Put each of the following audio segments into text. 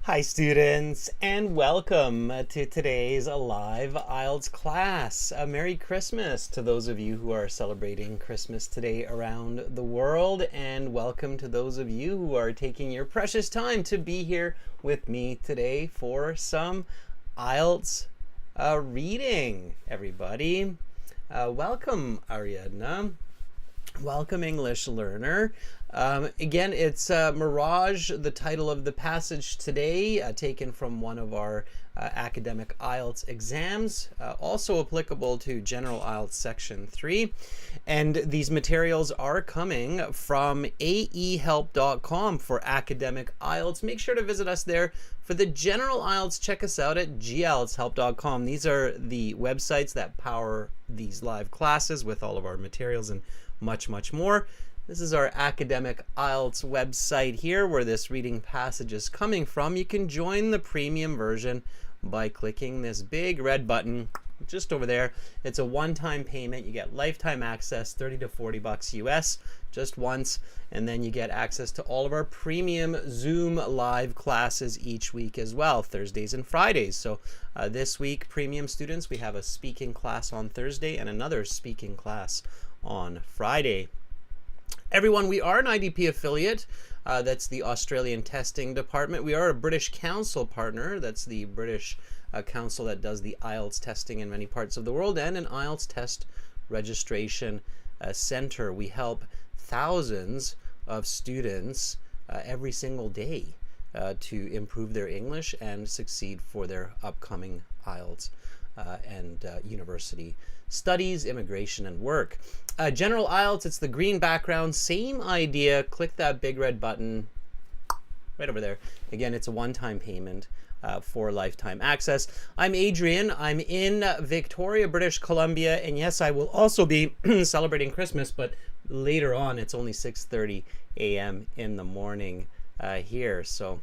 Hi students, and welcome to today's live IELTS class. A Merry Christmas to those of you who are celebrating Christmas today around the world, and welcome to those of you who are taking your precious time to be here with me today for some IELTS reading, everybody. Welcome, Ariadna. Welcome, English learner. Again, it's Mirage, the title of the passage today, taken from one of our academic IELTS exams, also applicable to General IELTS Section 3. And these materials are coming from aehelp.com for academic IELTS. Make sure to visit us there. For the General IELTS, check us out at gieltshelp.com. These are the websites that power these live classes with all of our materials and much more. This is our academic IELTS website here where this reading passage is coming from. You can join the premium version by clicking this big red button just over there. It's a one-time payment. You get lifetime access, 30 to 40 bucks US just once, and then you get access to all of our premium Zoom live classes each week as well, Thursdays and Fridays. So this week, premium students, we have a speaking class on Thursday and another speaking class on Friday. Everyone, we are an IDP affiliate. That's the Australian Testing Department. We are a British Council partner. That's the British council that does the IELTS testing in many parts of the world, and an IELTS test registration center. We help thousands of students every single day to improve their English and succeed for their upcoming IELTS and university studies, immigration, and work. General IELTS, it's the green background, same idea. Click that big red button right over there. Again, it's a one-time payment for lifetime access. I'm Adrian. I'm in Victoria, British Columbia, and yes, I will also be celebrating Christmas, but later on, it's only 6:30 a.m. in the morning here, so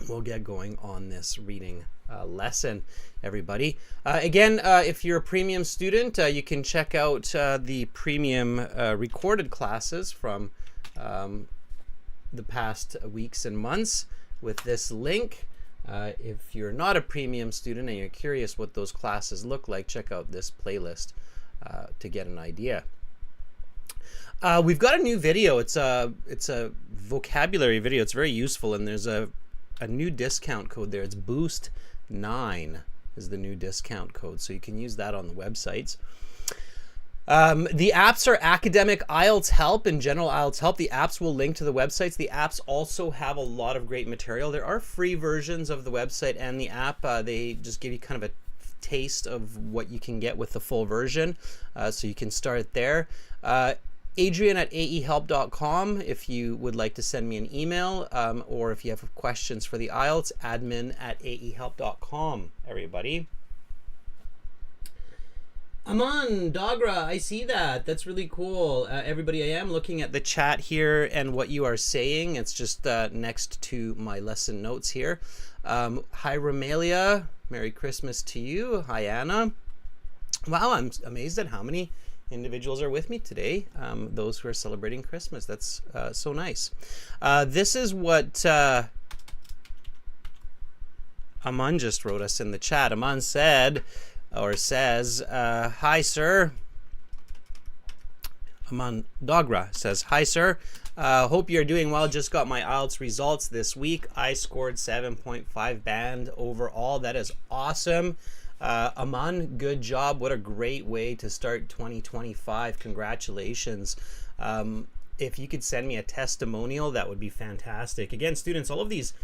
we'll get going on this reading lesson, everybody. Again, if you're a premium student, you can check out the premium recorded classes from the past weeks and months with this link. If you're not a premium student and you're curious what those classes look like, check out this playlist to get an idea. We've got a new video. It's a vocabulary video. It's very useful, and there's a new discount code there. It's Boost9 is the new discount code, so you can use that on the websites. The apps are Academic IELTS Help and General IELTS Help. The apps will link to the websites. The apps also have a lot of great material. There are free versions of the website and the app. They just give you kind of a taste of what you can get with the full version, so you can start there. Adrian at aehelp.com if you would like to send me an email, or if you have questions for the IELTS, admin at aehelp.com, everybody. Aman, Dogra, I see that. That's really cool. Everybody, I am looking at the chat here and what you are saying. It's just next to my lesson notes here. Hi, Romelia. Merry Christmas to you. Hi, Anna. Wow, I'm amazed at how many individuals are with me today, those who are celebrating Christmas. That's so nice. This is what Aman just wrote us in the chat. Aman said, or says, hi, sir. Aman Dogra says, hi, sir. Hope you're doing well. Just got my IELTS results this week. I scored 7.5 band overall. That is awesome. Aman, good job. What a great way to start 2025. Congratulations. If you could send me a testimonial, that would be fantastic. Again, students, all of these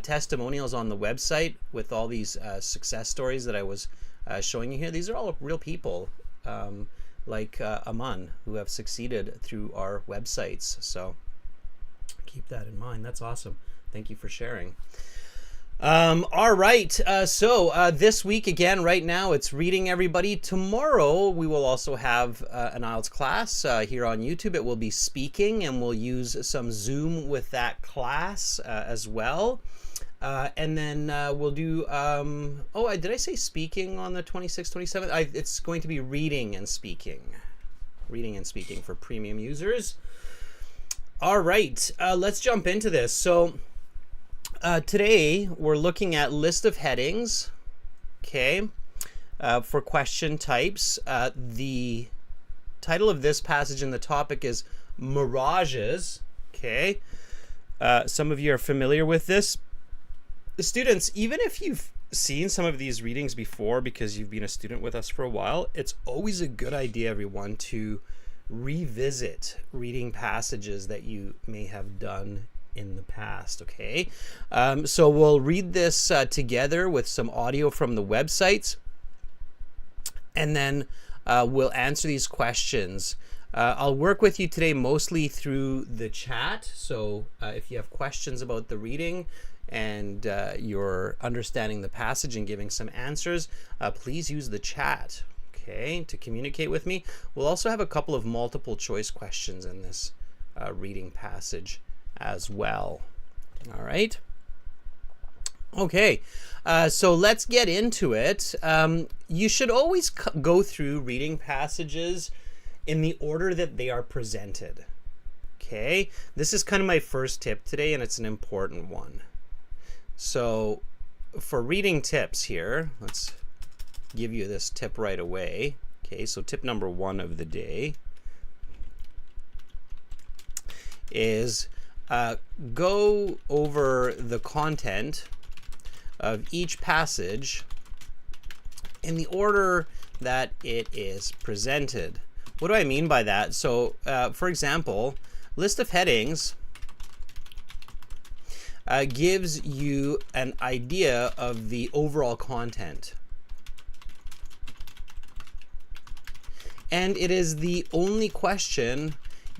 testimonials on the website with all these success stories that I was showing you here, these are all real people like Aman who have succeeded through our websites. So keep that in mind. That's awesome. Thank you for sharing. All right, so this week, again, right now, it's reading, everybody. Tomorrow, we will also have an IELTS class here on YouTube. It will be speaking, and we'll use some Zoom with that class as well. And then we'll do, did I say speaking on the 26th, 27th? It's going to be reading and speaking. Reading and speaking for premium users. All right, let's jump into this. So Today we're looking at list of headings, okay, for question types. The title of this passage and the topic is Mirages, okay. Some of you are familiar with this. The students, even if you've seen some of these readings before because you've been a student with us for a while, it's always a good idea, everyone, to revisit reading passages that you may have done in the past, okay? So we'll read this together with some audio from the websites, and then we'll answer these questions. I'll work with you today mostly through the chat, so if you have questions about the reading and you're understanding the passage and giving some answers, please use the chat, okay, to communicate with me. We'll also have a couple of multiple choice questions in this reading passage as well. All right. Okay, so let's get into it. You should always go through reading passages in the order that they are presented. Okay, this is kind of my first tip today, and it's an important one. So for reading tips here, let's give you this tip right away. Okay, so tip number 1 of the day is go over the content of each passage in the order that it is presented. What do I mean by that? So, for example, list of headings gives you an idea of the overall content. And it is the only question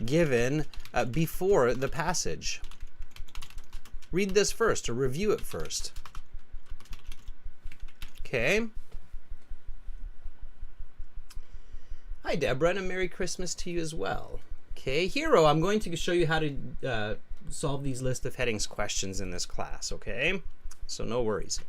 given before the passage. Read this first or review it first. Okay. Hi, Deborah, and a Merry Christmas to you as well. Okay, Hero, I'm going to show you how to solve these list of headings questions in this class, okay? So no worries.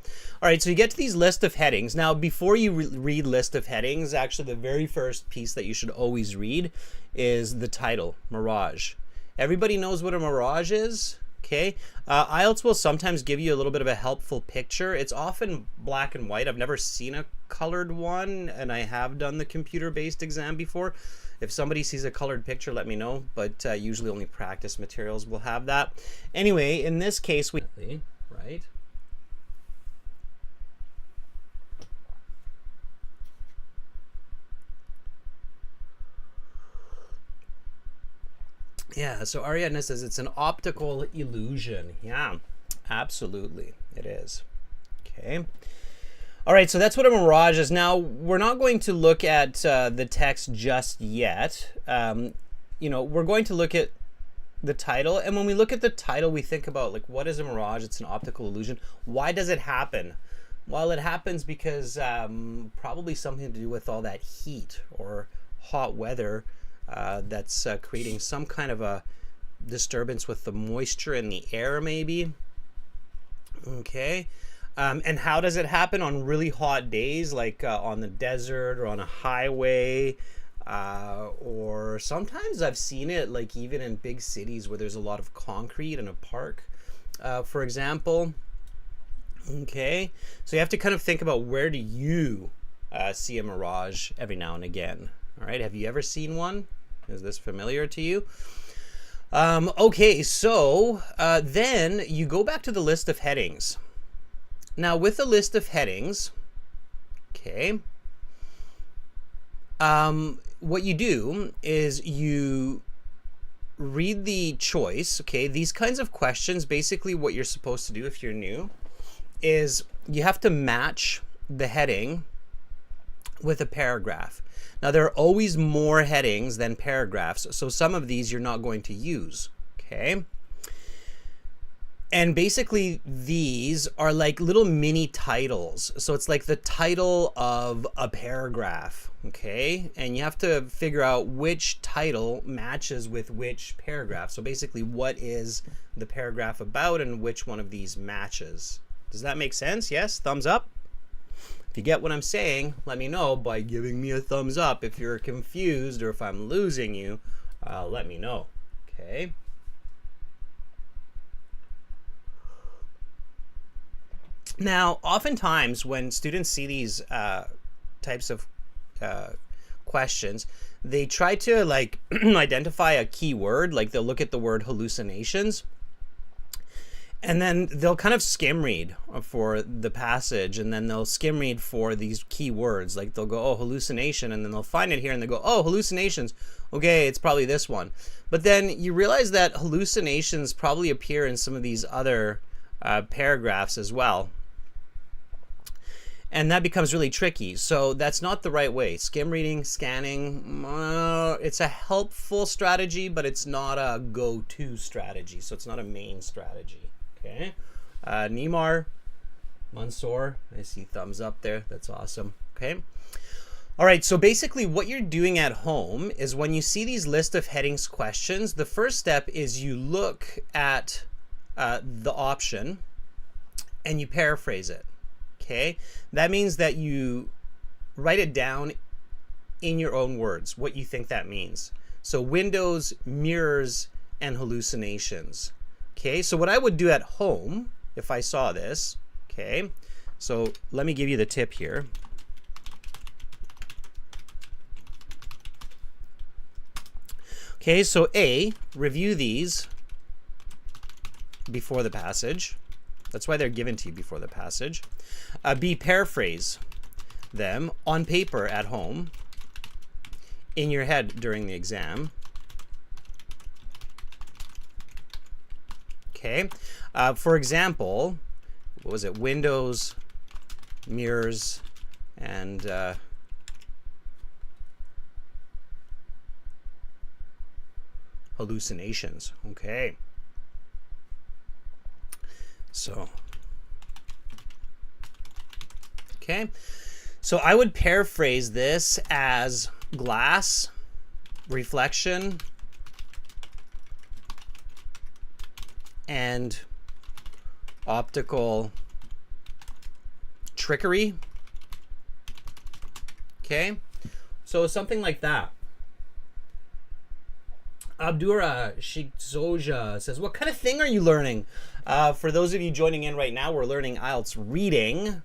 All right, so you get to these list of headings. Now, before you read list of headings, actually the very first piece that you should always read is the title, Mirage. Everybody knows what a mirage is, okay? IELTS will sometimes give you a little bit of a helpful picture. It's often black and white. I've never seen a colored one, and I have done the computer-based exam before. If somebody sees a colored picture, let me know, but usually only practice materials will have that. Anyway, in this case, right? Yeah, so Ariadna says it's an optical illusion. Yeah, absolutely, it is. Okay. All right, so that's what a mirage is. Now, we're not going to look at the text just yet. You know, we're going to look at the title. And when we look at the title, we think about, like, what is a mirage? It's an optical illusion. Why does it happen? Well, it happens because probably something to do with all that heat or hot weather that's creating some kind of a disturbance with the moisture in the air, maybe. Okay. And how does it happen on really hot days, like on the desert or on a highway? Or sometimes I've seen it like even in big cities where there's a lot of concrete in a park, for example. Okay, so you have to kind of think about, where do you see a mirage every now and again? All right, have you ever seen one? Is this familiar to you? Okay, so then you go back to the list of headings. Now, with the list of headings, okay, what you do is you read the choice. Okay, these kinds of questions, basically what you're supposed to do if you're new is you have to match the heading with a paragraph. Now, there are always more headings than paragraphs, so some of these you're not going to use, okay? And basically, these are like little mini titles. So it's like the title of a paragraph, okay? And you have to figure out which title matches with which paragraph. So basically, what is the paragraph about and which one of these matches? Does that make sense? Yes? Thumbs up? If you get what I'm saying, let me know by giving me a thumbs up. If you're confused or if I'm losing you, let me know, okay? Now, oftentimes when students see these types of questions, they try to like identify a key word. Like they'll look at the word hallucinations, and then they'll kind of skim read for the passage, and then they'll skim read for these key words. Like they'll go, oh, hallucination, and then they'll find it here, and they go, oh, hallucinations. Okay, it's probably this one. But then you realize that hallucinations probably appear in some of these other paragraphs as well. And that becomes really tricky. So that's not the right way. Skim reading, scanning, it's a helpful strategy, but it's not a go-to strategy. So it's not a main strategy. Okay. Neymar, Mansoor, I see thumbs up there. That's awesome. Okay. All right. So basically what you're doing at home is when you see these list of headings questions, the first step is you look at the option and you paraphrase it. Okay, that means that you write it down in your own words, what you think that means. So windows, mirrors, and hallucinations. Okay, so what I would do at home if I saw this, okay, so let me give you the tip here. Okay, so A, review these before the passage. That's why they're given to you before the passage. B, paraphrase them on paper at home, in your head during the exam. Okay. For example, what was it? Windows, mirrors, and hallucinations. Okay. So, okay. So I would paraphrase this as glass, reflection, and optical trickery. Okay. So something like that. Abdura Shikzoja says, what kind of thing are you learning? For those of you joining in right now, we're learning IELTS reading,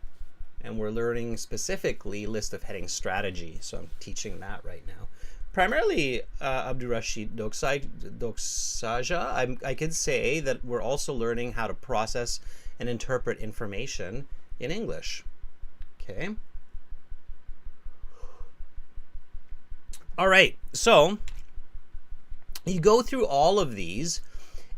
and we're learning specifically list of heading strategy. So I'm teaching that right now. Primarily, Abdurrashid Doksaja, I could say that we're also learning how to process and interpret information in English. Okay. All right. So you go through all of these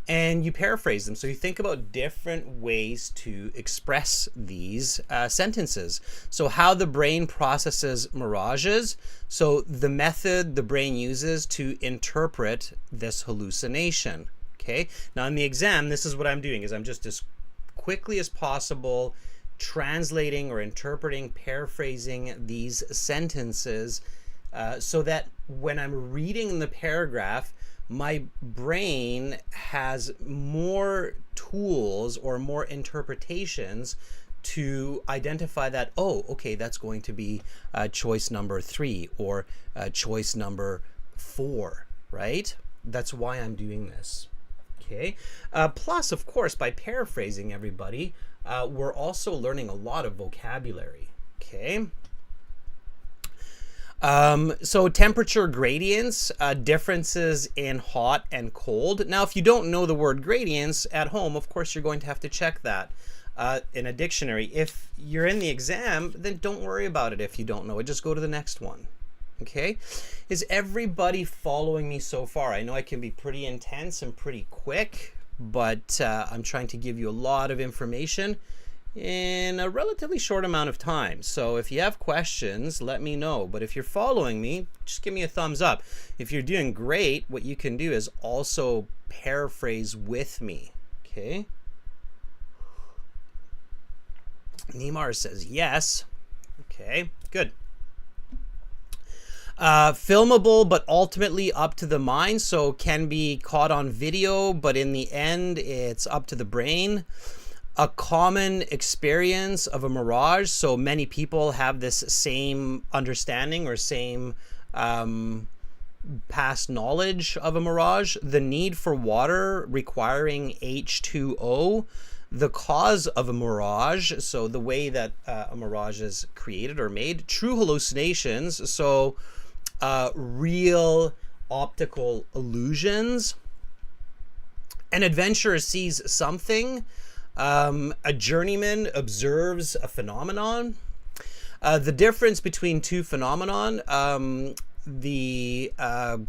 and you paraphrase them. So you think about different ways to express these sentences. So how the brain processes mirages. So the method the brain uses to interpret this hallucination. Okay. Now in the exam, this is what I'm doing, is I'm just as quickly as possible translating or interpreting, paraphrasing these sentences so that when I'm reading the paragraph, my brain has more tools or more interpretations to identify that, oh, okay, that's going to be choice number 3 or choice number 4, right? That's why I'm doing this. Okay. Plus, of course, by paraphrasing everybody, we're also learning a lot of vocabulary. Okay. So temperature gradients, differences in hot and cold. Now, if you don't know the word gradients at home, of course, you're going to have to check that in a dictionary. If you're in the exam, then don't worry about it if you don't know it. Just go to the next one. Okay. Is everybody following me so far? I know I can be pretty intense and pretty quick, but I'm trying to give you a lot of information in a relatively short amount of time. So if you have questions, let me know. But if you're following me, just give me a thumbs up. If you're doing great, what you can do is also paraphrase with me. Okay. Neymar says yes. Okay, good. Filmable, but ultimately up to the mind. So can be caught on video, but in the end, it's up to the brain. A common experience of a mirage. So many people have this same understanding or same past knowledge of a mirage. The need for water requiring H2O. the cause of a mirage, so the way that a mirage is created or made, true hallucinations, so real optical illusions, an adventurer sees something, a journeyman observes a phenomenon, the difference between two phenomenon, the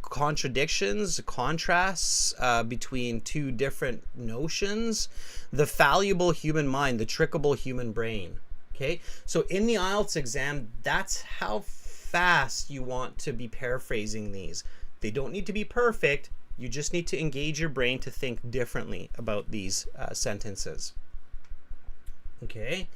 contradictions, contrasts between two different notions, the fallible human mind, the trickable human brain. Okay, so in the IELTS exam, that's how fast you want to be paraphrasing these. They don't need to be perfect. You just need to engage your brain to think differently about these sentences. Okay.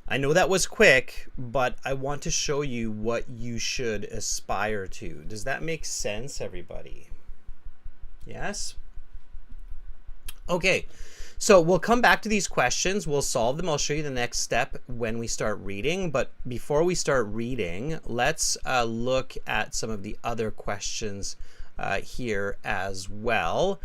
I know that was quick, but I want to show you what you should aspire to. Does that make sense, everybody? Yes? Okay, so we'll come back to these questions. We'll solve them. I'll show you the next step when we start reading. But before we start reading, let's look at some of the other questions here as well.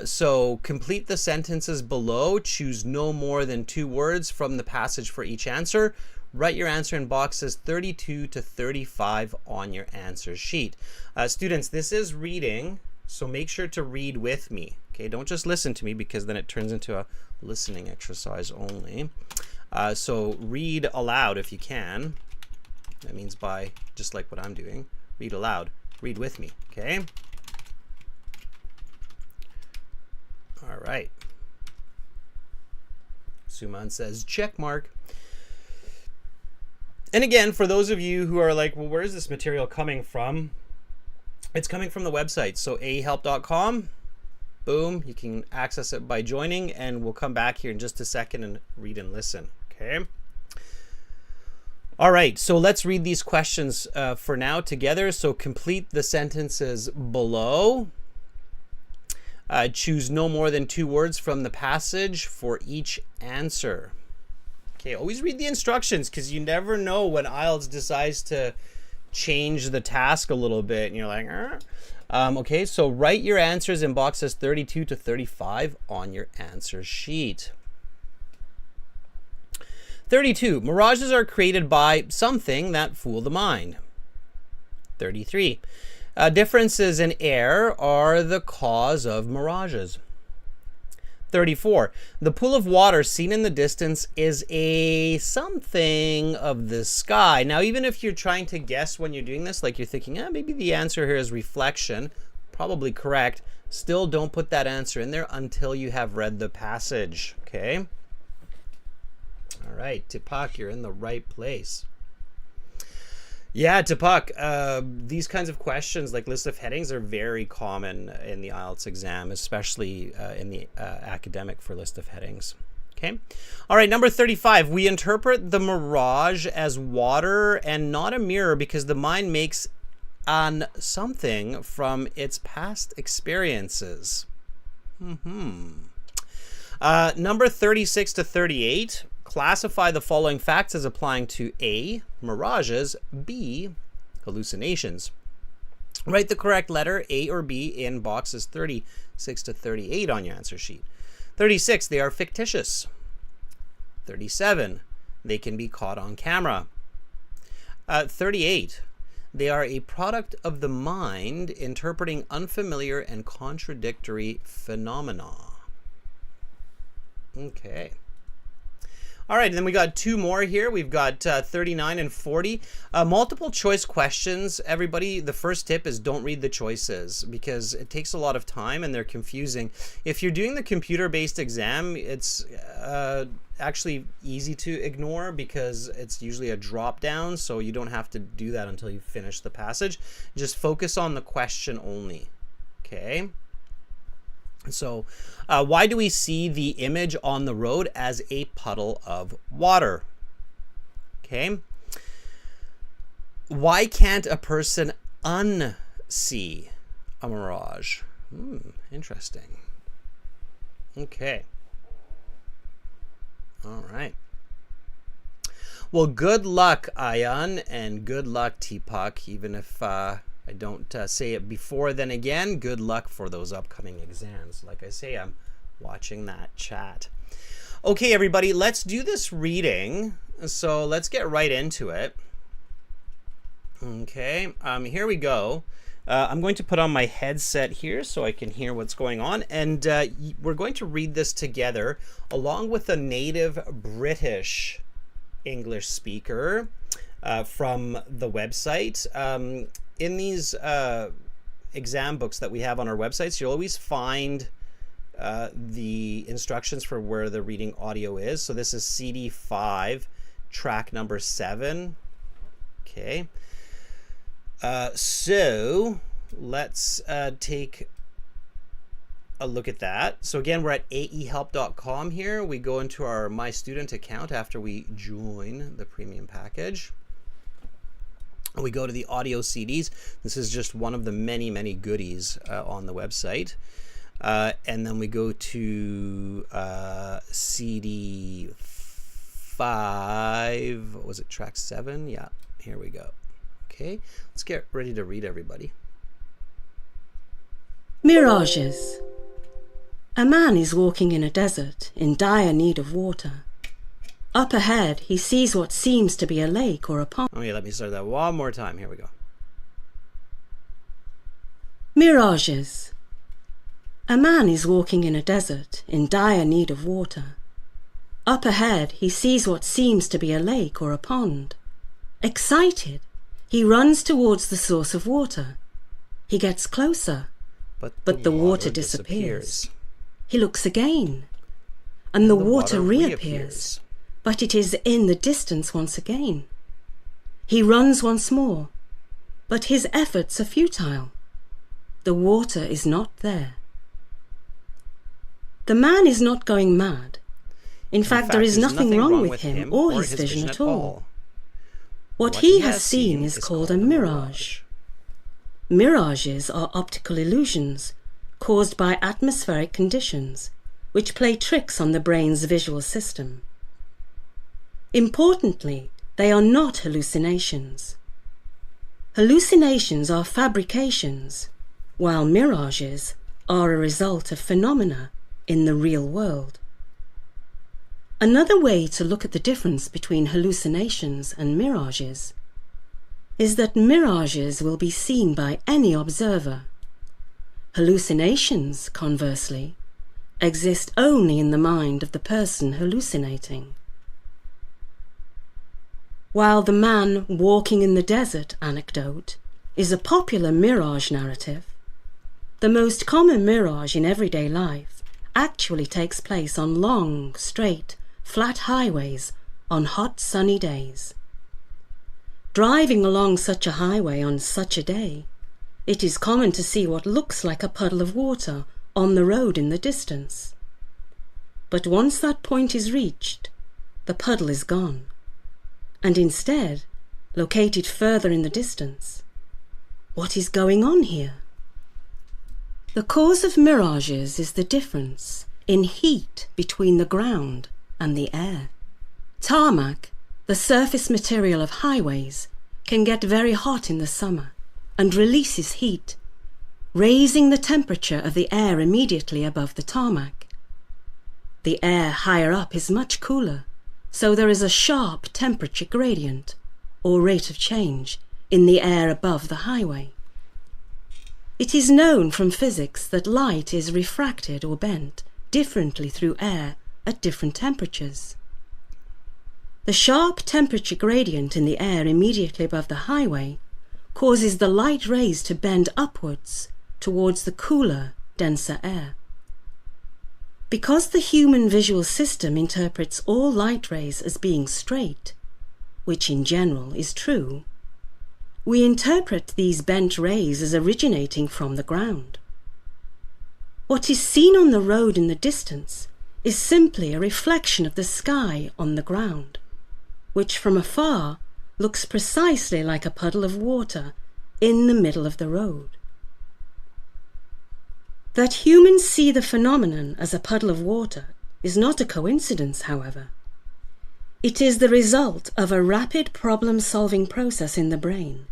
So complete the sentences below. Choose no more than 2 words from the passage for each answer. Write your answer in boxes 32 to 35 on your answer sheet. Students, this is reading, so make sure to read with me. Okay, don't just listen to me because then it turns into a listening exercise only. So read aloud if you can. That means by just like what I'm doing. Read aloud. Read with me, okay? All right. Suman says, check mark. And again, for those of you who are like, well, where is this material coming from? It's coming from the website. So ahelp.com. Boom. You can access it by joining, and we'll come back here in just a second and read and listen. Okay. All right. So let's read these questions for now together. So complete the sentences below. Choose no more than 2 words from the passage for each answer. Okay, always read the instructions because you never know when IELTS decides to change the task a little bit and you're like, okay, so write your answers in boxes 32 to 35 on your answer sheet. 32, mirages are created by something that fool the mind. 33. Differences in air are the cause of mirages. 34. The pool of water seen in the distance is a something of the sky. Now, even if you're trying to guess when you're doing this, like you're thinking, maybe the answer here is reflection, probably correct, still don't put that answer in there until you have read the passage, okay? All right, Tipak, you're in the right place. Yeah, Tapak, these kinds of questions like list of headings are very common in the IELTS exam, especially in the academic for list of headings. Okay. All right, number 35. We interpret the mirage as water and not a mirror because the mind makes on something from its past experiences. Number 36 to 38. Classify the following facts as applying to A, mirages, B, hallucinations. Write the correct letter, A or B, in boxes 36 to 38 on your answer sheet. 36, they are fictitious. 37, they can be caught on camera. 38, they are a product of the mind interpreting unfamiliar and contradictory phenomena. Okay. All right, and then we got 2 more here. We've got 39 and 40. Multiple choice questions. Everybody, the first tip is don't read the choices because it takes a lot of time and they're confusing. If you're doing the computer-based exam, it's actually easy to ignore because it's usually a drop down, so you don't have to do that until you finish the passage. Just focus on the question only, okay? So why do we see the image on the road as a puddle of water? Okay. Why can't a person unsee a mirage? Interesting. Okay. All right. Well, good luck, Ayan, and good luck, Tipak, even if I don't say it before then again. Good luck for those upcoming exams. Like I say, I'm watching that chat. Okay, everybody, let's do this reading. So let's get right into it. Okay, here we go. I'm going to put on my headset here so I can hear what's going on, and we're going to read this together along with a native British English speaker from the website. In these exam books that we have on our websites, you'll always find the instructions for where the reading audio is. So this is CD 5, track number 7. Okay. So let's take a look at that. So again, we're at aehelp.com here. We go into our My Student account after we join the premium package. We go to the audio CDs. This is just one of the many, many goodies on the website. And then we go to CD 5. What was it? Track 7? Yeah, here we go. Okay, let's get ready to read, everybody. Mirages. A man is walking in a desert in dire need of water. Up ahead, he sees what seems to be a lake or a pond. Okay, let me start that one more time. Here we go. Mirages. A man is walking in a desert in dire need of water. Up ahead, he sees what seems to be a lake or a pond. Excited, he runs towards the source of water. He gets closer, but the water disappears. He looks again, and the water reappears, but it is in the distance once again. He runs once more, but his efforts are futile. The water is not there. The man is not going mad. In fact, there is nothing wrong with him or his vision at all. What he has seen is called a mirage. Mirages are optical illusions caused by atmospheric conditions, which play tricks on the brain's visual system. Importantly, they are not hallucinations. Hallucinations are fabrications, while mirages are a result of phenomena in the real world. Another way to look at the difference between hallucinations and mirages is that mirages will be seen by any observer. Hallucinations, conversely, exist only in the mind of the person hallucinating. While the man walking in the desert anecdote is a popular mirage narrative, the most common mirage in everyday life actually takes place on long, straight, flat highways on hot, sunny days. Driving along such a highway on such a day, it is common to see what looks like a puddle of water on the road in the distance. But once that point is reached, the puddle is gone, and instead, located further in the distance, what is going on here? The cause of mirages is the difference in heat between the ground and the air. Tarmac, the surface material of highways, can get very hot in the summer and releases heat, raising the temperature of the air immediately above the tarmac. The air higher up is much cooler, so there is a sharp temperature gradient, or rate of change, in the air above the highway. It is known from physics that light is refracted or bent differently through air at different temperatures. The sharp temperature gradient in the air immediately above the highway causes the light rays to bend upwards towards the cooler, denser air. Because the human visual system interprets all light rays as being straight, which in general is true, we interpret these bent rays as originating from the ground. What is seen on the road in the distance is simply a reflection of the sky on the ground, which from afar looks precisely like a puddle of water in the middle of the road. That humans see the phenomenon as a puddle of water is not a coincidence, however. It is the result of a rapid problem-solving process in the brain,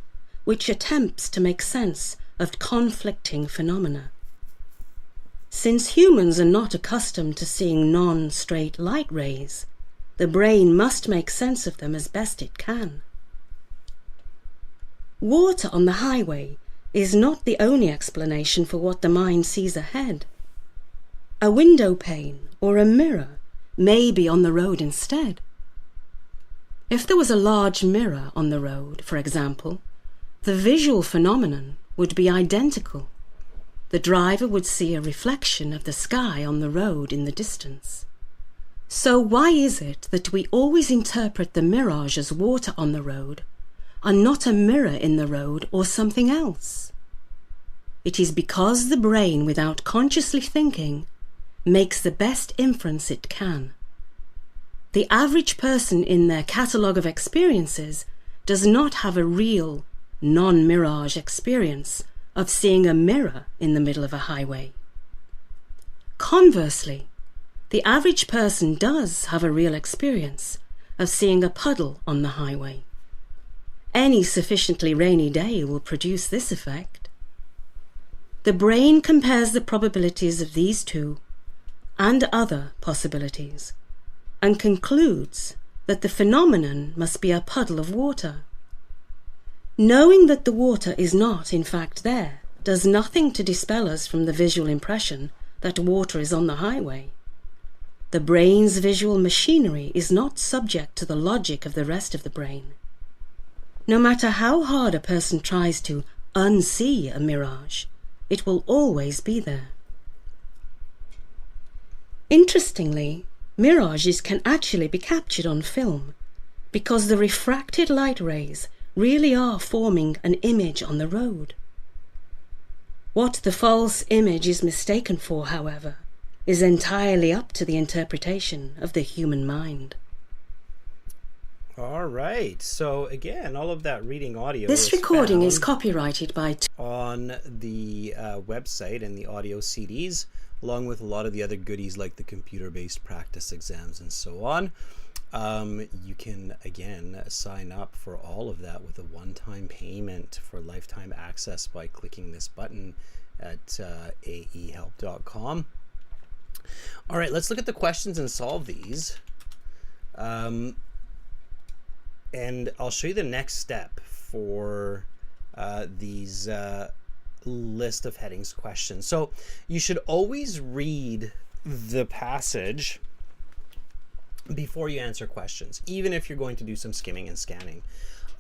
which attempts to make sense of conflicting phenomena. Since humans are not accustomed to seeing non-straight light rays, the brain must make sense of them as best it can. Water on the highway is not the only explanation for what the mind sees ahead. A window pane or a mirror may be on the road instead. If there was a large mirror on the road, for example, the visual phenomenon would be identical. The driver would see a reflection of the sky on the road in the distance. So why is it that we always interpret the mirage as water on the road and not a mirror in the road or something else? It is because the brain, without consciously thinking, makes the best inference it can. The average person in their catalogue of experiences does not have a real, non-mirage experience of seeing a mirror in the middle of a highway. Conversely, the average person does have a real experience of seeing a puddle on the highway. Any sufficiently rainy day will produce this effect. The brain compares the probabilities of these two and other possibilities and concludes that the phenomenon must be a puddle of water. Knowing that the water is not in fact there does nothing to dispel us from the visual impression that water is on the highway. The brain's visual machinery is not subject to the logic of the rest of the brain. No matter how hard a person tries to unsee a mirage, it will always be there. Interestingly, mirages can actually be captured on film because the refracted light rays really are forming an image on the road. What the false image is mistaken for, however, is entirely up to the interpretation of the human mind. All right. So again, all of that reading audio. This recording is copyrighted by on the website and the audio CDs, along with a lot of the other goodies like the computer-based practice exams and so on. You can again sign up for all of that with a one-time payment for lifetime access by clicking this button at aehelp.com. All right, let's look at the questions and solve these. And I'll show you the next step for these list of headings questions. So you should always read the passage before you answer questions, even if you're going to do some skimming and scanning.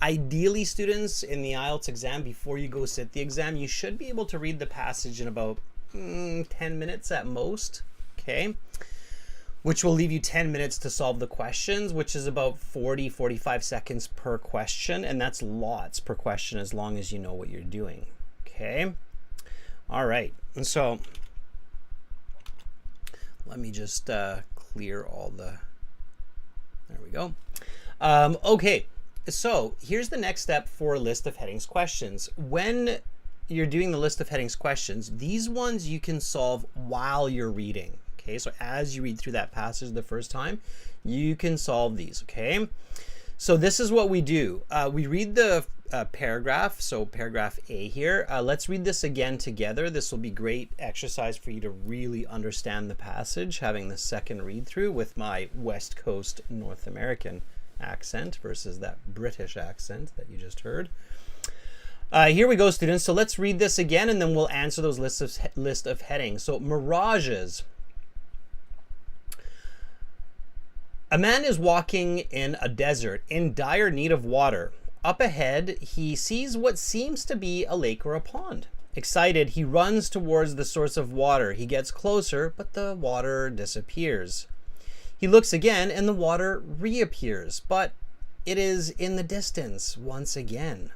Ideally, students, in the IELTS exam, before you go sit the exam, you should be able to read the passage in about 10 minutes at most, okay? Which will leave you 10 minutes to solve the questions, which is about 40-45 seconds per question, and that's lots per question as long as you know what you're doing, okay? All right, and so let me just clear all the, there we go. Okay, so here's the next step for a list of headings questions. When you're doing the list of headings questions, these ones you can solve while you're reading. Okay, so as you read through that passage the first time, you can solve these, okay? So this is what we do. We read the paragraph, so paragraph A here. Let's read this again together. This will be great exercise for you to really understand the passage, having the second read through with my West Coast North American accent versus that British accent that you just heard. Here we go, students. So let's read this again, and then we'll answer those list of headings. So mirages. A man is walking in a desert in dire need of water. Up ahead, he sees what seems to be a lake or a pond. Excited, he runs towards the source of water. He gets closer, but the water disappears. He looks again, and the water reappears, but it is in the distance once again.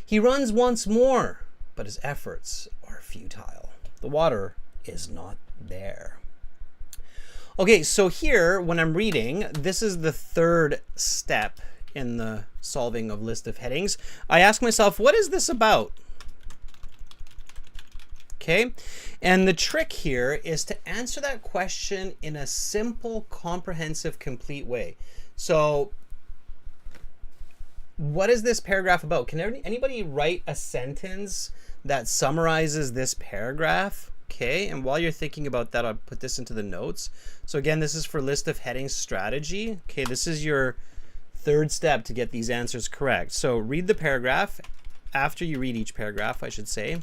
He runs once more, but his efforts are futile. The water is not there. Okay, so here, when I'm reading, this is the third step in the solving of list of headings. I ask myself, what is this about? Okay, and the trick here is to answer that question in a simple, comprehensive, complete way. So what is this paragraph about? Can anybody write a sentence that summarizes this paragraph? Okay, and while you're thinking about that, I'll put this into the notes. So again, this is for list of headings strategy. Okay, this is your third step to get these answers correct. So read the paragraph. After you read each paragraph, I should say,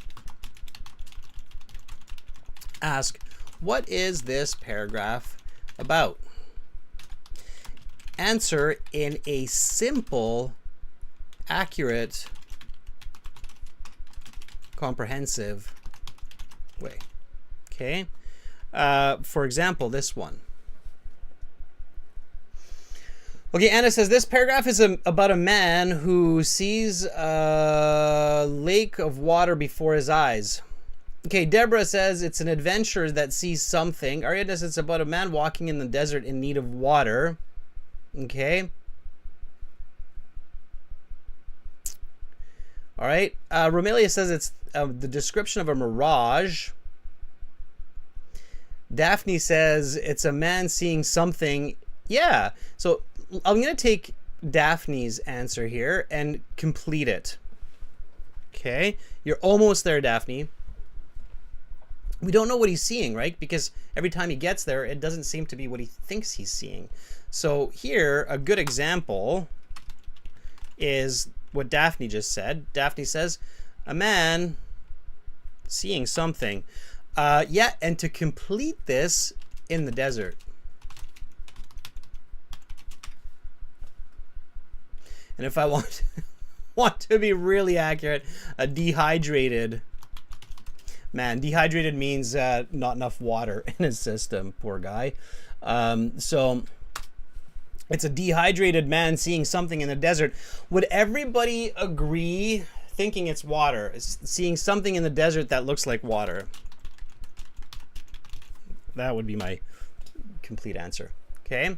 ask, what is this paragraph about? Answer in a simple, accurate, comprehensive way. Okay. For example, this one. Okay, Anna says this paragraph is about a man who sees a lake of water before his eyes. Okay, Deborah says it's an adventurer that sees something. Ariadna says it's about a man walking in the desert in need of water. Okay. All right. Romelia says it's the description of a mirage. Daphne says it's a man seeing something. Yeah. So I'm going to take Daphne's answer here and complete it. Okay. You're almost there, Daphne. We don't know what he's seeing, right? Because every time he gets there, it doesn't seem to be what he thinks he's seeing. So here, a good example is what Daphne just said. Daphne says, a man seeing something. Yeah, and to complete this, in the desert. And if I want to be really accurate, a dehydrated man. Dehydrated means not enough water in his system. Poor guy. So it's a dehydrated man seeing something in the desert. Would everybody agree, thinking it's water, seeing something in the desert that looks like water? That would be my complete answer. Okay.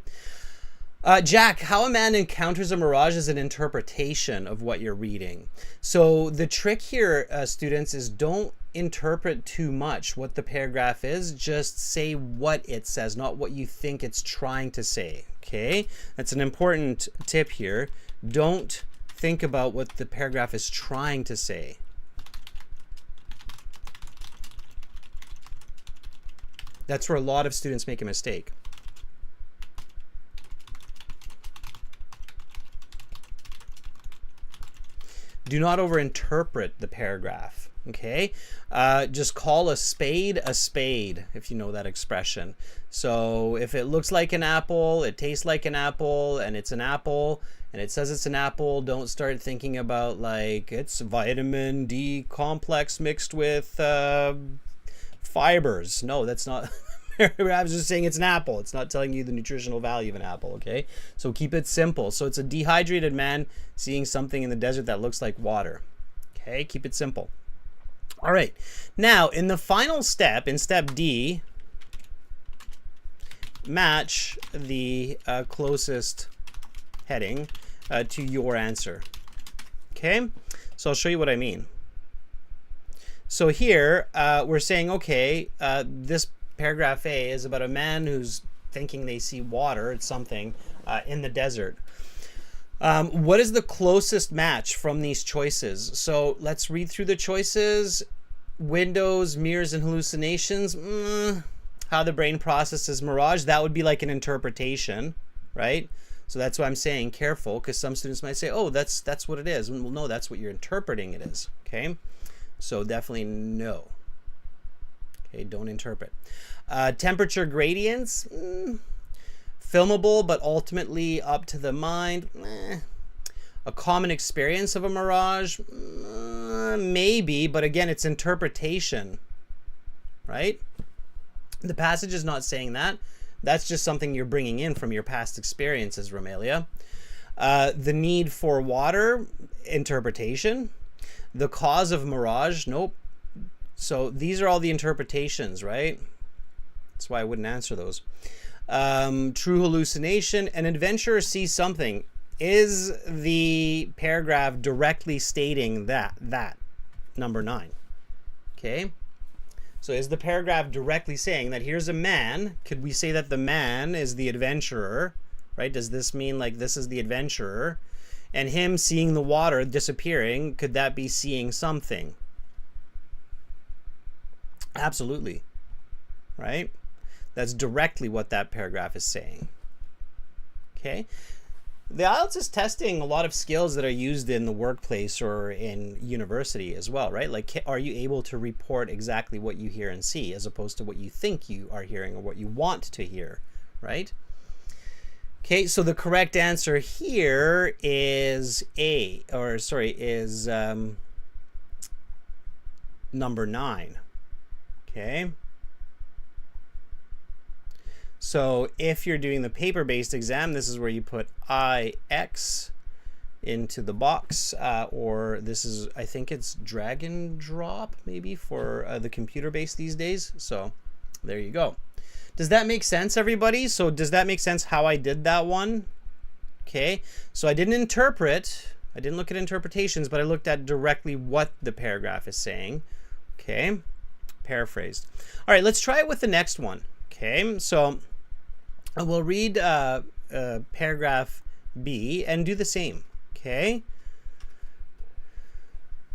Jack, how a man encounters a mirage is an interpretation of what you're reading. So the trick here, students, is don't interpret too much what the paragraph is. Just say what it says, not what you think it's trying to say. Okay, that's an important tip here. Don't think about what the paragraph is trying to say. That's where a lot of students make a mistake. Do not overinterpret the paragraph, okay? Just call a spade, if you know that expression. So if it looks like an apple, it tastes like an apple, and it's an apple, and it says it's an apple, don't start thinking about like it's vitamin D complex mixed with fibers. No, that's not. I was just saying it's an apple. It's not telling you the nutritional value of an apple, okay? So keep it simple. So it's a dehydrated man seeing something in the desert that looks like water. Okay, keep it simple. All right. Now, in the final step, in step D, match the closest heading to your answer. Okay? So I'll show you what I mean. So here, we're saying, okay, this paragraph A is about a man who's thinking they see water, it's something, in the desert. What is the closest match from these choices? So let's read through the choices. Windows, mirrors, and hallucinations. How the brain processes mirage. That would be like an interpretation, right? So that's why I'm saying careful, because some students might say, oh, that's what it is. Well, no, that's what you're interpreting it is, okay? So definitely no. Okay, don't interpret. Temperature gradients, filmable, but ultimately up to the mind. A common experience of a mirage, maybe, but again, it's interpretation, right? The passage is not saying that. That's just something you're bringing in from your past experiences, Romelia. The need for water, interpretation. The cause of mirage, nope. So these are all the interpretations, right? That's why I wouldn't answer those. True hallucination. An adventurer sees something. Is the paragraph directly stating that number 9? Okay. So is the paragraph directly saying that here's a man? Could we say that the man is the adventurer, right? Does this mean like this is the adventurer? And him seeing the water disappearing, could that be seeing something? Absolutely. Right? That's directly what that paragraph is saying. Okay? The IELTS is testing a lot of skills that are used in the workplace or in university as well, right? Like, are you able to report exactly what you hear and see as opposed to what you think you are hearing or what you want to hear, right? Okay, so the correct answer here is number 9. Okay. So if you're doing the paper-based exam, this is where you put IX into the box, or this is, I think it's drag and drop maybe for the computer-based these days. So there you go. Does that make sense, everybody? So does that make sense how I did that one? Okay, so I didn't interpret, I didn't look at interpretations, but I looked at directly what the paragraph is saying. Okay, paraphrased. All right, let's try it with the next one. Okay, so we'll read paragraph B and do the same. Okay.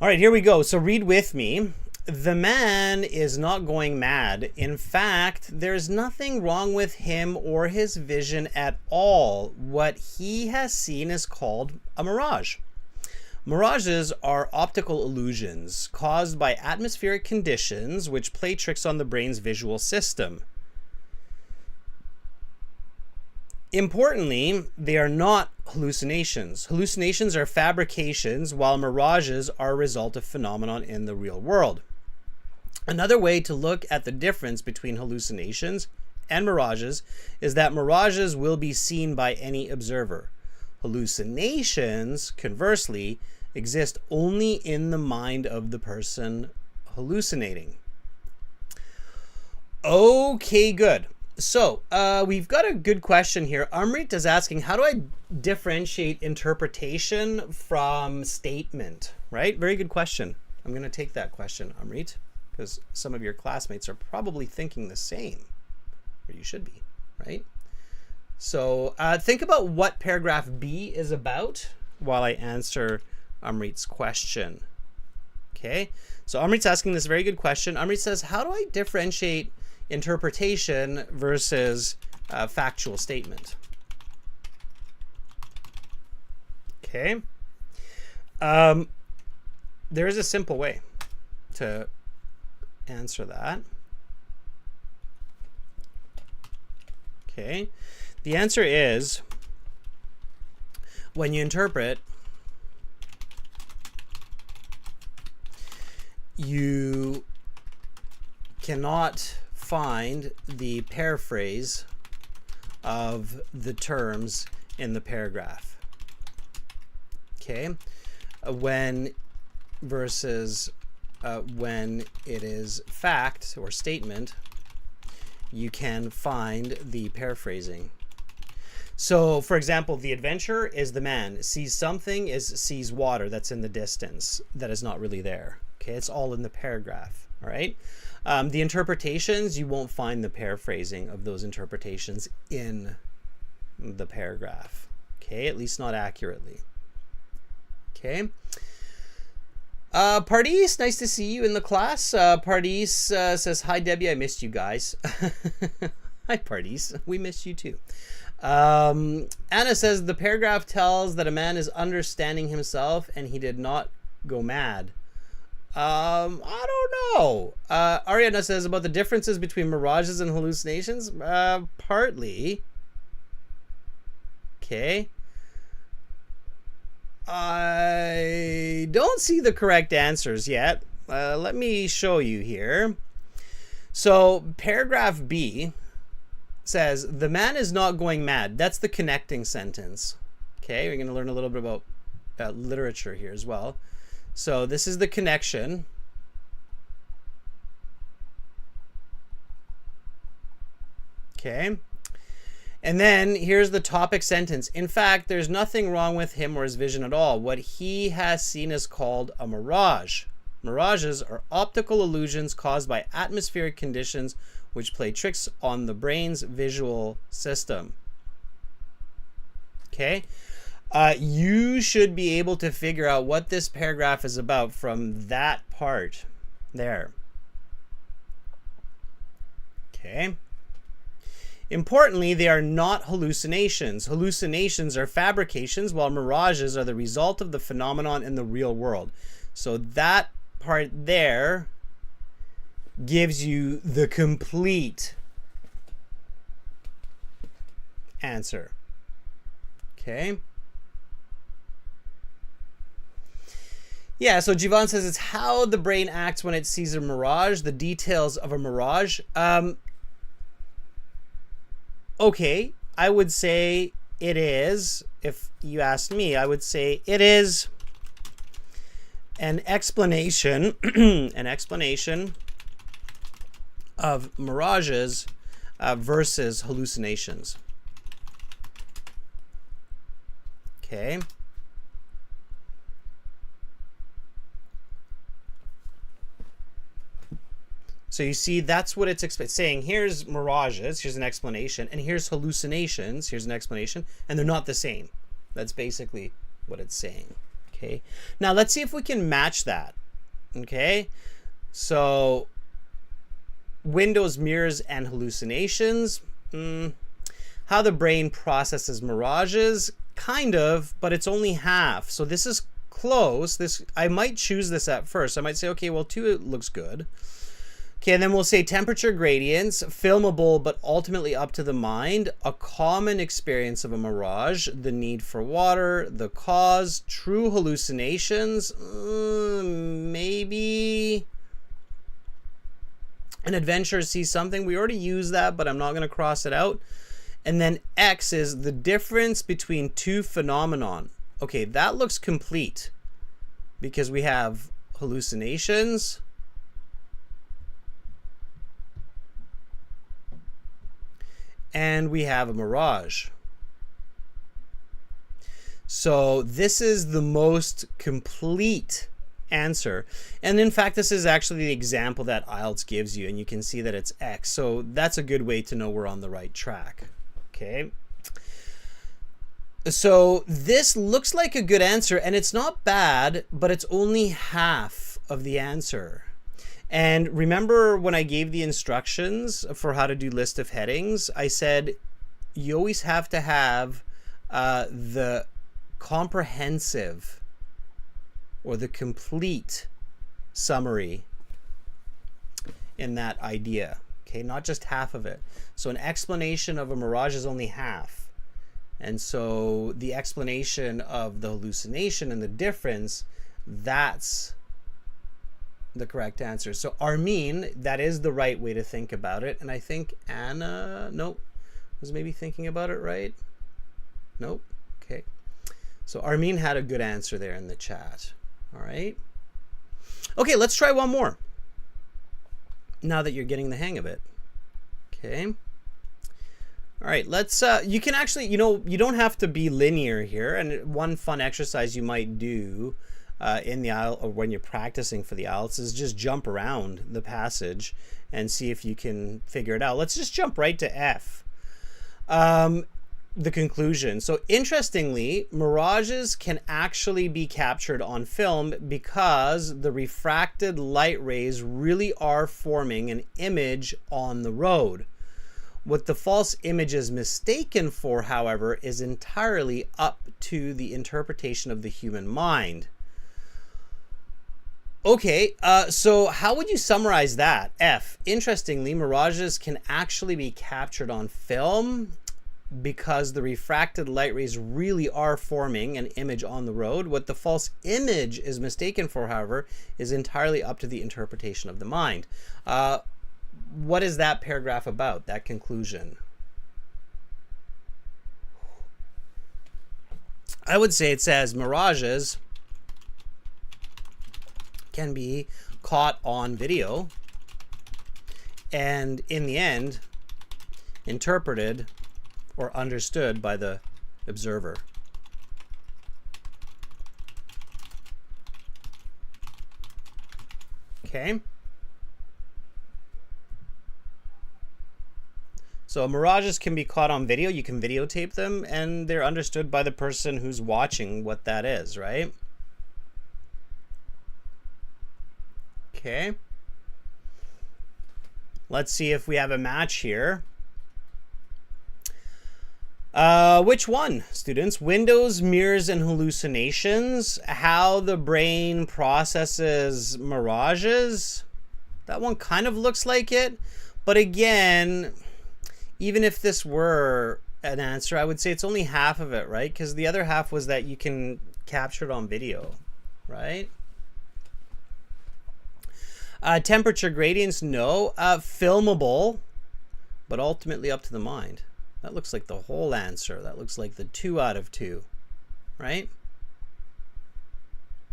All right, here we go. So read with me. The man is not going mad. In fact, there's nothing wrong with him or his vision at all. What he has seen is called a mirage. Mirages are optical illusions caused by atmospheric conditions which play tricks on the brain's visual system. Importantly, they are not hallucinations. Hallucinations are fabrications, while mirages are a result of phenomenon in the real world. Another way to look at the difference between hallucinations and mirages is that mirages will be seen by any observer. Hallucinations, conversely, exist only in the mind of the person hallucinating. Okay, good. So we've got a good question here. Amrit is asking, how do I differentiate interpretation from statement? Right? Very good question. I'm going to take that question, Amrit, because some of your classmates are probably thinking the same, or you should be, right? So think about what paragraph B is about while I answer Amrit's question. Okay, so Amrit's asking this very good question. Amrit says, how do I differentiate interpretation versus factual statement? Okay. There is a simple way to answer that. Okay. The answer is, when you interpret, you cannot find the paraphrase of the terms in the paragraph. Okay, when versus when it is fact or statement, you can find the paraphrasing. So, for example, the adventurer is the man. Sees something is sees water that's in the distance that is not really there. Okay, it's all in the paragraph. All right. The interpretations, you won't find the paraphrasing of those interpretations in the paragraph. Okay, at least not accurately. Okay. Pardis, nice to see you in the class. Pardis says, hi, Debbie, I missed you guys. Hi, Pardis. We missed you too. Anna says, the paragraph tells that a man is understanding himself and he did not go mad. I don't know. Ariana says about the differences between mirages and hallucinations. Partly. Okay. I don't see the correct answers yet. Let me show you here. So paragraph B says, the man is not going mad. That's the connecting sentence. Okay, we're going to learn a little bit about literature here as well. So this is the connection. Okay. And then here's the topic sentence. In fact, there's nothing wrong with him or his vision at all. What he has seen is called a mirage. Mirages are optical illusions caused by atmospheric conditions which play tricks on the brain's visual system. Okay. You should be able to figure out what this paragraph is about from that part there. Okay. Importantly, they are not hallucinations. Hallucinations are fabrications, while mirages are the result of the phenomenon in the real world. So that part there gives you the complete answer. Okay. Yeah, so Jivan says it's how the brain acts when it sees a mirage, the details of a mirage. Okay, I would say it is, if you asked me, I would say it is an explanation, an explanation of mirages versus hallucinations. Okay. So you see, that's what it's saying. Here's mirages, here's an explanation, and here's hallucinations, here's an explanation, and they're not the same. That's basically what it's saying. Okay. Now let's see if we can match that. Okay. So windows, mirrors, and hallucinations. How the brain processes mirages, kind of, but it's only half. So this is close. This, I might choose this at first. I might say, okay, well, 2 looks good. Okay, and then we'll say temperature gradients, filmable, but ultimately up to the mind, a common experience of a mirage, the need for water, the cause, true hallucinations, maybe an adventurer sees something. We already used that, but I'm not going to cross it out. And then X is the difference between 2 phenomenon. Okay, that looks complete because we have hallucinations, and we have a mirage. So this is the most complete answer. And in fact, this is actually the example that IELTS gives you, and you can see that it's X. So that's a good way to know we're on the right track. Okay. So this looks like a good answer, and it's not bad, but it's only half of the answer. And remember when I gave the instructions for how to do list of headings, I said you always have to have the comprehensive or the complete summary in that idea. Okay, not just half of it. So an explanation of a mirage is only half. And so the explanation of the hallucination and the difference, that's the correct answer. So Armin, that is the right way to think about it. And I think Anna, nope, was maybe thinking about it right. Nope. Okay. So Armin had a good answer there in the chat. All right. Okay, let's try one more. Now that you're getting the hang of it. Okay. All right, let's, you can actually, you know, you don't have to be linear here. And one fun exercise you might do in the IELTS, or when you're practicing for the IELTS, is just jump around the passage and see if you can figure it out. Let's just jump right to F. The conclusion. So interestingly, mirages can actually be captured on film because the refracted light rays really are forming an image on the road. What the false image is mistaken for, however, is entirely up to the interpretation of the human mind. Okay, so how would you summarize that? F. Interestingly, mirages can actually be captured on film because the refracted light rays really are forming an image on the road. What the false image is mistaken for, however, is entirely up to the interpretation of the mind. What is that paragraph about, that conclusion? I would say it says mirages can be caught on video and in the end interpreted or understood by the observer. Okay. So mirages can be caught on video. You can videotape them and they're understood by the person who's watching what that is, right? Okay. Let's see if we have a match here. Which one, students? Windows, mirrors, and hallucinations. How the brain processes mirages. That one kind of looks like it. But again, even if this were an answer, I would say it's only half of it, right? Because the other half was that you can capture it on video, right? Temperature gradients, no. Filmable, but ultimately up to the mind. That looks like the whole answer. That looks like the 2 out of 2, right?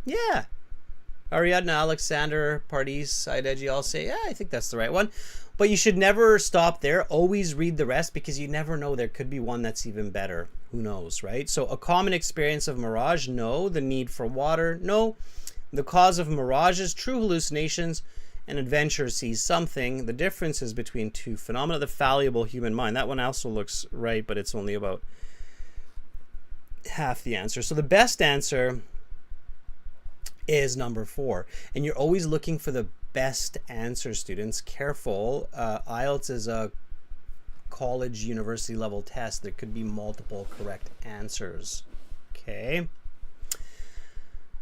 Yeah. Ariadna, Alexander, Pardis, Saideji all say, yeah, I think that's the right one. But you should never stop there. Always read the rest because you never know. There could be one that's even better. Who knows, right? So a common experience of mirage, no. The need for water, no. The cause of mirages, true hallucinations, and adventure sees something. The differences between two phenomena, the fallible human mind. That one also looks right, but it's only about half the answer. So the best answer is number 4. And you're always looking for the best answer, students. Careful. IELTS is a college, university level test. There could be multiple correct answers. Okay.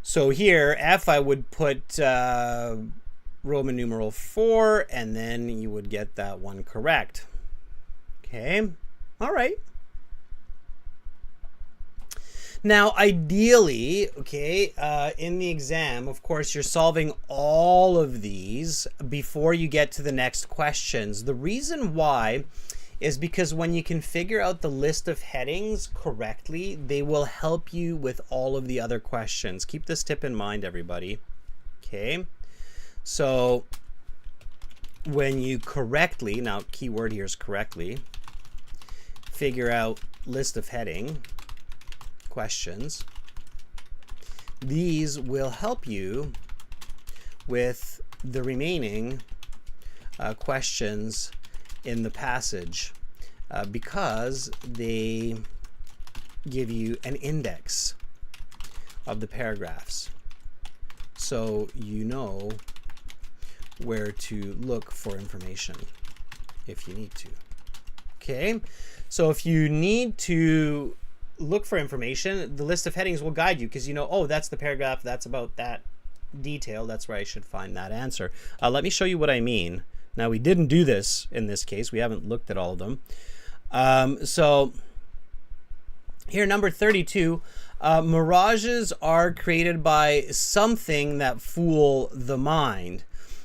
So here, F, I would put Roman numeral 4, and then you would get that one correct. Okay. All right. Now, ideally, okay, in the exam, of course, you're solving all of these before you get to the next questions. The reason why is because when you can figure out the list of headings correctly, they will help you with all of the other questions. Keep this tip in mind, everybody. Okay, so when you correctly, now keyword here is correctly, figure out list of heading questions, these will help you with the remaining questions in the passage because they give you an index of the paragraphs, so you know where to look for information if you need to. Okay, so if you need to look for information, the list of headings will guide you because you know, oh, that's the paragraph, that's about that detail, that's where I should find that answer. Let me show you what I mean. Now, we didn't do this in this case. We haven't looked at all of them. So here, number 32, mirages are created by something that fool the mind.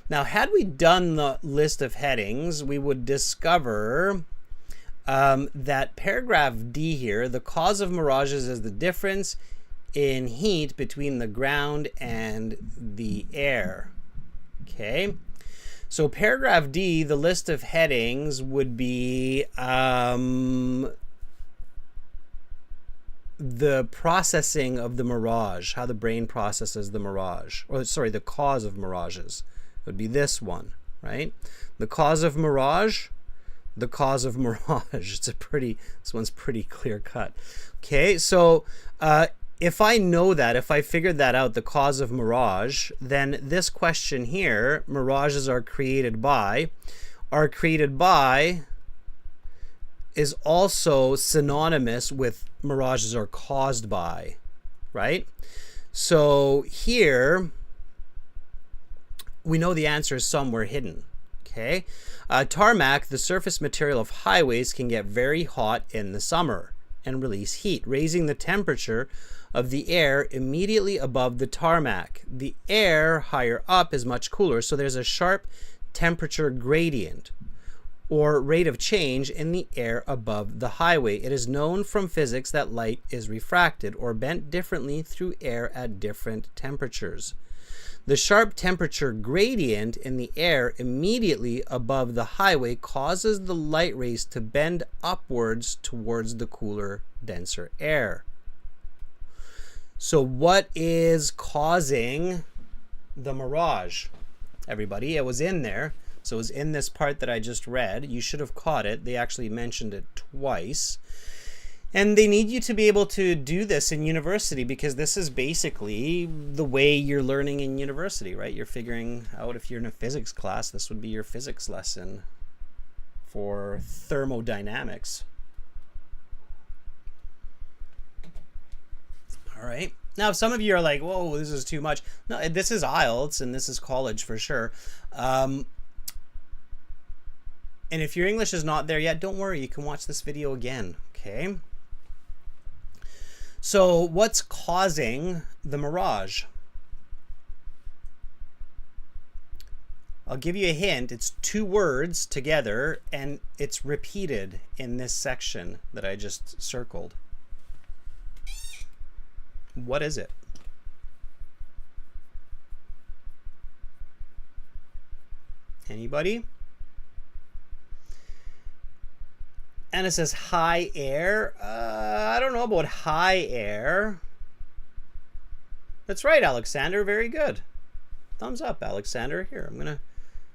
Now, had we done the list of headings, we would discover that paragraph D here, the cause of mirages is the difference in heat between the ground and the air. Okay, so paragraph D, the list of headings would be the processing of the mirage, how the brain processes the mirage, or sorry, the cause of mirages. It would be this one, right? The cause of mirage, the cause of mirage. This one's pretty clear cut. Okay, so if I know that, if I figured that out, the cause of mirage, then this question here, mirages are created by is also synonymous with mirages are caused by, right? So here we know the answer is somewhere hidden. Okay, tarmac, the surface material of highways, can get very hot in the summer and release heat, raising the temperature of the air immediately above the tarmac. The air higher up is much cooler, so there's a sharp temperature gradient or rate of change in the air above the highway. It is known from physics that light is refracted or bent differently through air at different temperatures. The sharp temperature gradient in the air immediately above the highway causes the light rays to bend upwards towards the cooler, denser air. So what is causing the mirage? Everybody, it was in there. So it was in this part that I just read. You should have caught it. They actually mentioned it twice. And they need you to be able to do this in university because this is basically the way you're learning in university, right? You're figuring out, if you're in a physics class, this would be your physics lesson. for thermodynamics. All right. Now, some of you are like, whoa, this is too much. No, this is IELTS and this is college for sure. And if your English is not there yet, don't worry. You can watch this video again, okay? So what's causing the mirage? I'll give you a hint. It's two words together, and it's repeated in this section that I just circled. What is it? Anybody? And it says high air. I don't know about high air. That's right, Alexander. Very good. Thumbs up, Alexander. Here, I'm gonna.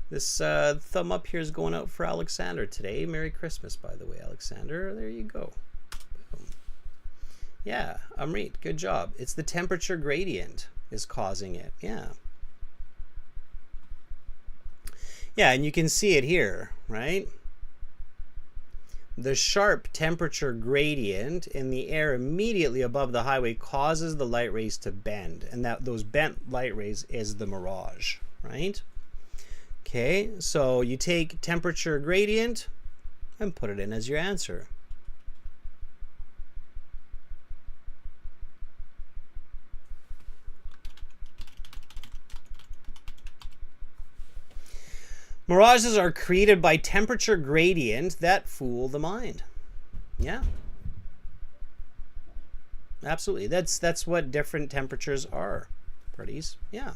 This thumb up here is going out for Alexander today. Merry Christmas, by the way, Alexander. There you go. Boom. Yeah, Amrit, good job. It's the temperature gradient is causing it. Yeah. Yeah, and you can see it here, right? The sharp temperature gradient in the air immediately above the highway causes the light rays to bend, and those bent light rays is the mirage, right? Okay, so you take temperature gradient and put it in as your answer. Mirages are created by temperature gradient that fool the mind. Yeah. Absolutely. That's what different temperatures are. Pretties. Yeah.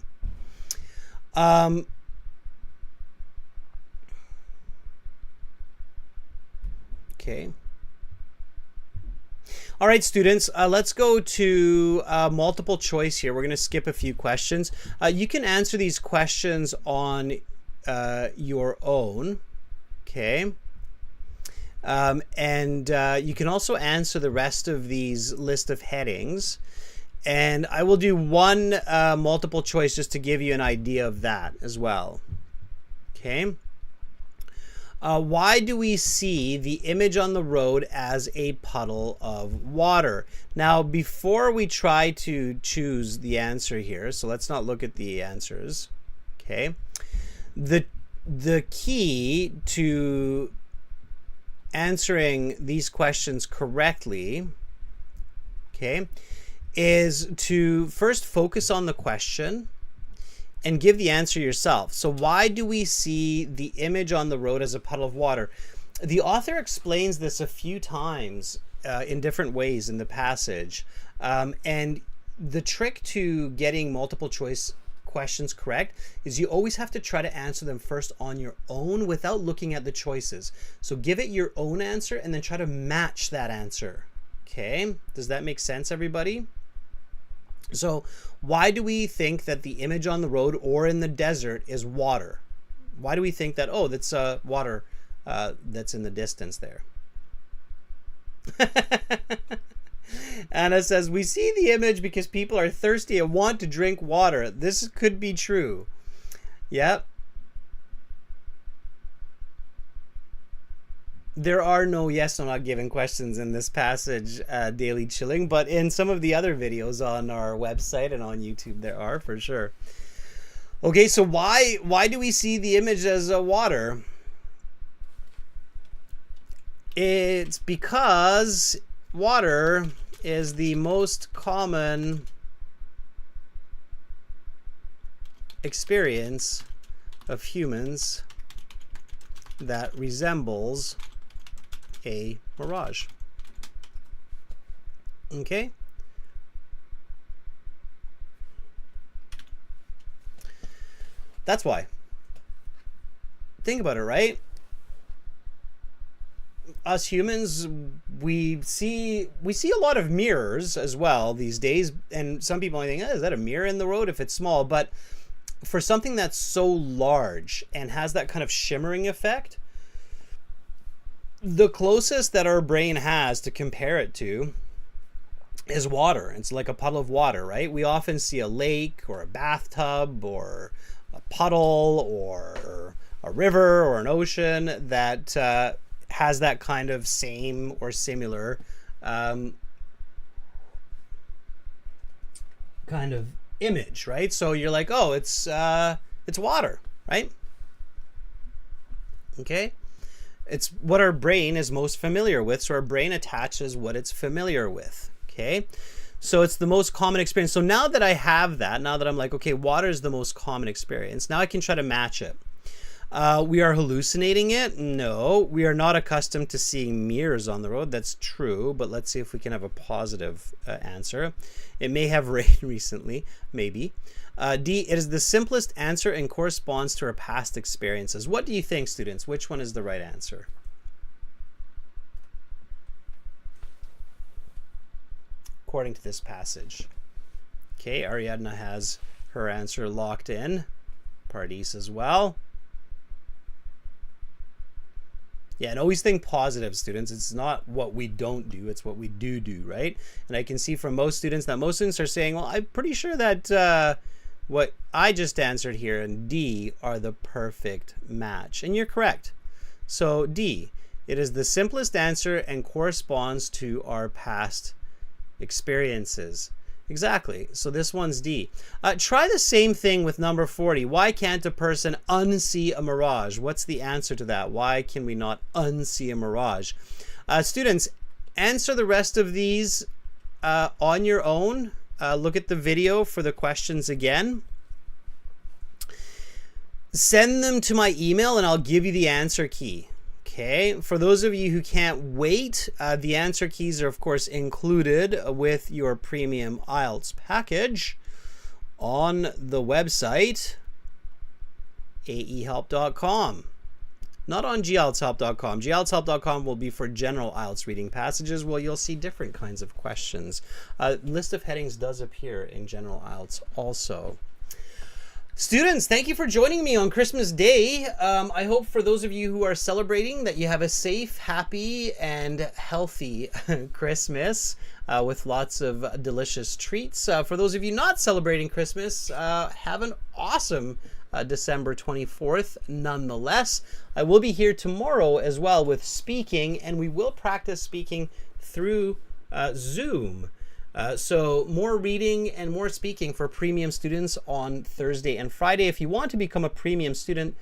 Okay. All right, students, let's go to multiple choice here. We're going to skip a few questions. You can answer these questions on your own, okay? And you can also answer the rest of these list of headings. And I will do one multiple choice just to give you an idea of that as well, okay? Why do we see the image on the road as a puddle of water? Now, before we try to choose the answer here, so let's not look at the answers, okay? The key to answering these questions correctly, okay, is to first focus on the question and give the answer yourself. So why do we see the image on the road as a puddle of water? The author explains this a few times in different ways in the passage. And the trick to getting multiple choice questions correct is you always have to try to answer them first on your own without looking at the choices. So give it your own answer and then try to match that answer. Okay, does that make sense, everybody? So why do we think that the image on the road or in the desert is water? Why do we think that, oh, that's water that's in the distance there? Anna says, we see the image because people are thirsty and want to drink water. This could be true. Yep. There are no yes or not given questions in this passage, Daily Chilling, but in some of the other videos on our website and on YouTube, there are for sure. Okay, so why do we see the image as water? It's because water is the most common experience of humans that resembles a mirage. Okay? That's why. Think about it, right? Us humans, we see a lot of mirrors as well these days, and some people might think, oh, is that a mirror in the road if it's small? But for something that's so large and has that kind of shimmering effect, the closest that our brain has to compare it to is water. It's like a puddle of water, right? We often see a lake or a bathtub or a puddle or a river or an ocean that has that kind of same or similar kind of image, right? So you're like, oh, it's water, right? Okay. It's what our brain is most familiar with. So our brain attaches what it's familiar with. Okay. So it's the most common experience. So now that I have that, now that I'm like, okay, water is the most common experience, now I can try to match it. We are hallucinating it? No. We are not accustomed to seeing mirrors on the road. That's true. But let's see if we can have a positive answer. It may have rained recently. Maybe. D, it is the simplest answer and corresponds to our past experiences. What do you think, students? Which one is the right answer? According to this passage. Okay, Ariadna has her answer locked in. Pardis as well. Yeah, and always think positive, students. It's not what we don't do, it's what we do, right? And I can see from most students that most students are saying, well, I'm pretty sure that what I just answered here and D are the perfect match. And you're correct. So D, it is the simplest answer and corresponds to our past experiences. Exactly. So this one's D. Try the same thing with number 40. Why can't a person unsee a mirage? What's the answer to that? Why can we not unsee a mirage? Students, answer the rest of these on your own. Look at the video for the questions again. Send them to my email and I'll give you the answer key. Okay, for those of you who can't wait, the answer keys are of course included with your premium IELTS package on the website aehelp.com. Not on gieltshelp.com. gieltshelp.com will be for general IELTS reading passages where you'll see different kinds of questions. List of headings does appear in general IELTS also. Students, thank you for joining me on Christmas Day. I hope for those of you who are celebrating that you have a safe, happy, and healthy Christmas with lots of delicious treats. For those of you not celebrating Christmas, have an awesome December 24th nonetheless. I will be here tomorrow as well with speaking, and we will practice speaking through Zoom. So more reading and more speaking for premium students on Thursday and Friday. If you want to become a premium student,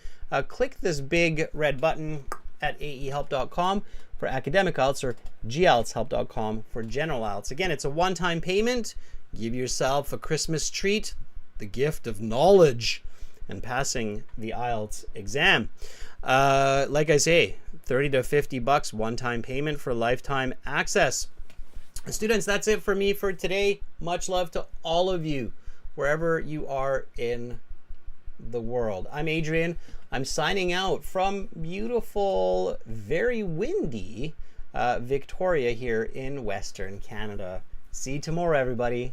click this big red button at aehelp.com for academic IELTS or gieltshelp.com for general IELTS. Again, it's a one-time payment. Give yourself a Christmas treat, the gift of knowledge and passing the IELTS exam. Like I say, $30 to $50 one-time payment for lifetime access. Students, that's it for me for today. Much love to all of you, wherever you are in the world. I'm Adrian. I'm signing out from beautiful, very windy Victoria here in Western Canada. See you tomorrow, everybody.